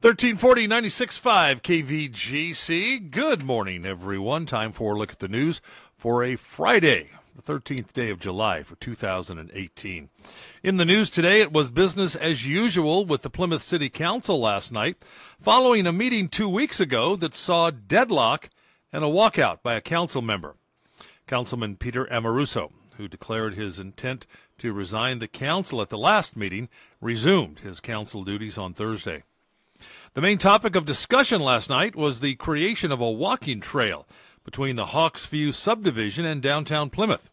1340 96.5 KVGC. Good morning, everyone. Time for a look at the news for a Friday, the 13th day of July for 2018. In the news today, it was business as usual with the Plymouth City Council last night, following a meeting 2 weeks ago that saw deadlock and a walkout by a council member. Councilman Peter Amoruso, who declared his intent to resign the council at the last meeting, resumed his council duties on Thursday. The main topic of discussion last night was the creation of a walking trail between the Hawksview subdivision and downtown Plymouth.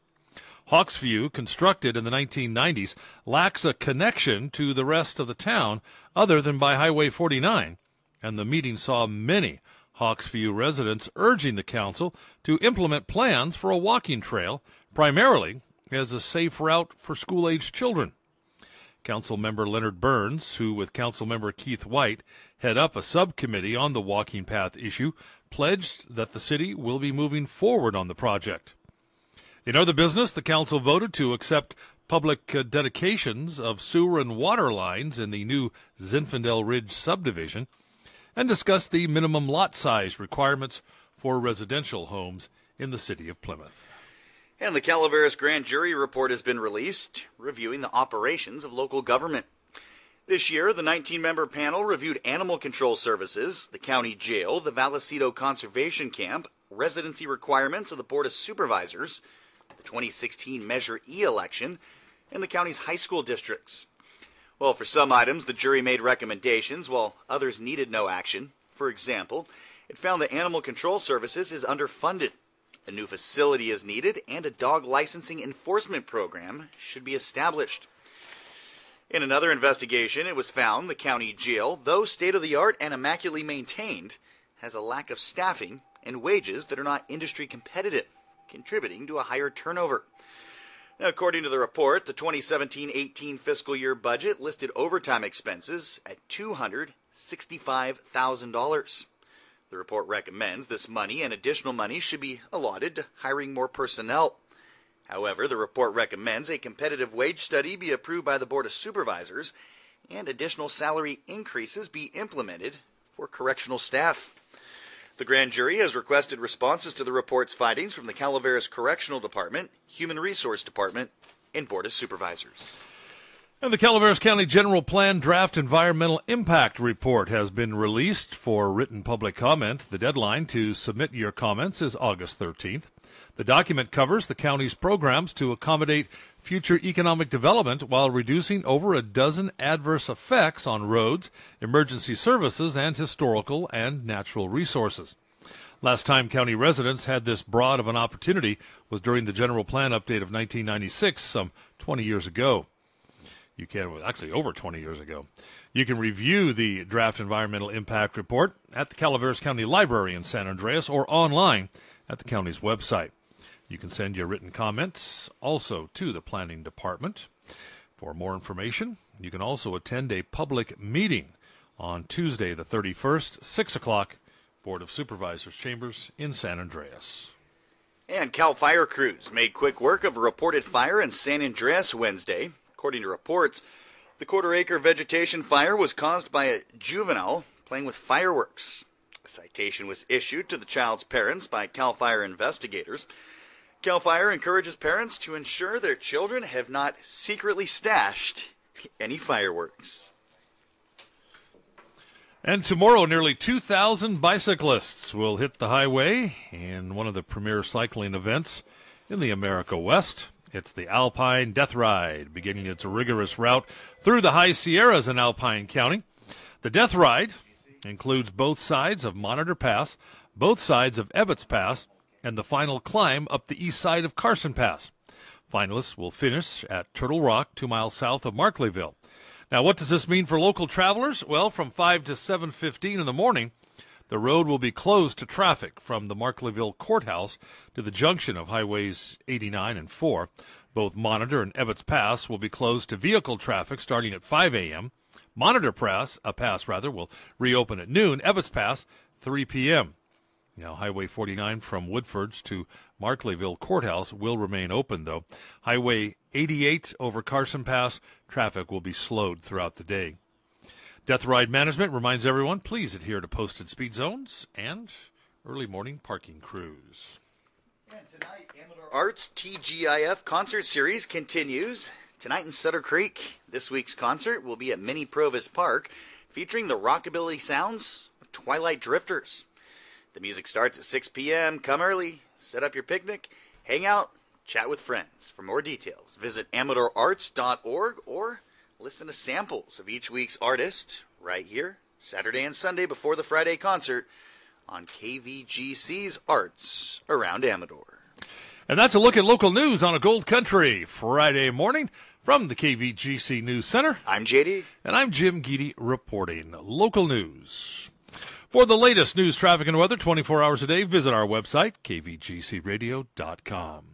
Hawksview, constructed in the 1990s, lacks a connection to the rest of the town other than by Highway 49, and the meeting saw many Hawksview residents urging the council to implement plans for a walking trail, primarily as a safe route for school-aged children. Councilmember Leonard Burns, who with Councilmember Keith White head up a subcommittee on the walking path issue, pledged that the city will be moving forward on the project. In other business, the council voted to accept public dedications of sewer and water lines in the new Zinfandel Ridge subdivision and discussed the minimum lot size requirements for residential homes in the city of Plymouth. And the Calaveras grand jury report has been released, reviewing the operations of local government. This year, the 19-member panel reviewed animal control services, the county jail, the Vallecito Conservation Camp, residency requirements of the Board of Supervisors, the 2016 Measure E election, and the county's high school districts. Well, for some items, the jury made recommendations, while others needed no action. For example, it found that animal control services is underfunded. A new facility is needed, and a dog licensing enforcement program should be established. In another investigation, it was found the county jail, though state-of-the-art and immaculately maintained, has a lack of staffing and wages that are not industry competitive, contributing to a higher turnover. Now, according to the report, the 2017-18 fiscal year budget listed overtime expenses at $265,000. The report recommends this money and additional money should be allotted to hiring more personnel. However, the report recommends a competitive wage study be approved by the Board of Supervisors and additional salary increases be implemented for correctional staff. The grand jury has requested responses to the report's findings from the Calaveras Correctional Department, Human Resource Department, and Board of Supervisors. And the Calaveras County General Plan Draft Environmental Impact Report has been released for written public comment. The deadline to submit your comments is August 13th. The document covers the county's programs to accommodate future economic development while reducing over a dozen adverse effects on roads, emergency services, and historical and natural resources. Last time county residents had this broad of an opportunity was during the General Plan update of 1996, some 20 years ago. Actually over 20 years ago. You can review the Draft Environmental Impact Report at the Calaveras County Library in San Andreas or online at the county's website. You can send your written comments also to the Planning Department. For more information, you can also attend a public meeting on Tuesday the 31st, 6 o'clock, Board of Supervisors Chambers in San Andreas. And Cal Fire crews made quick work of a reported fire in San Andreas Wednesday. According to reports, the quarter-acre vegetation fire was caused by a juvenile playing with fireworks. A citation was issued to the child's parents by Cal Fire investigators. Cal Fire encourages parents to ensure their children have not secretly stashed any fireworks. And tomorrow, nearly 2,000 bicyclists will hit the highway in one of the premier cycling events in the America West. It's the Alpine Death Ride, beginning its rigorous route through the High Sierras in Alpine County. The Death Ride includes both sides of Monitor Pass, both sides of Ebbets Pass, and the final climb up the east side of Carson Pass. Finalists will finish at Turtle Rock, 2 miles south of Markleyville. Now, what does this mean for local travelers? Well, from 5 to 7:15 in the morning, the road will be closed to traffic from the Markleyville Courthouse to the junction of Highways 89 and 4. Both Monitor and Ebbets Pass will be closed to vehicle traffic starting at 5 a.m. Monitor Pass will reopen at noon. Ebbets Pass, 3 p.m. Now, Highway 49 from Woodfords to Markleyville Courthouse will remain open, though. Highway 88 over Carson Pass, traffic will be slowed throughout the day. Death Ride Management reminds everyone, please adhere to posted speed zones and early morning parking crews. And tonight, Amador Arts TGIF concert series continues. Tonight in Sutter Creek, this week's concert will be at Mini Provis Park, featuring the rockabilly sounds of Twilight Drifters. The music starts at 6 p.m. Come early, set up your picnic, hang out, chat with friends. For more details, visit AmadorArts.org or listen to samples of each week's artist right here, Saturday and Sunday before the Friday concert on KVGC's Arts Around Amador. And that's a look at local news on a Gold Country Friday morning from the KVGC News Center. I'm JD. And I'm Jim Geedy reporting local news. For the latest news, traffic, and weather 24 hours a day, visit our website, kvgcradio.com.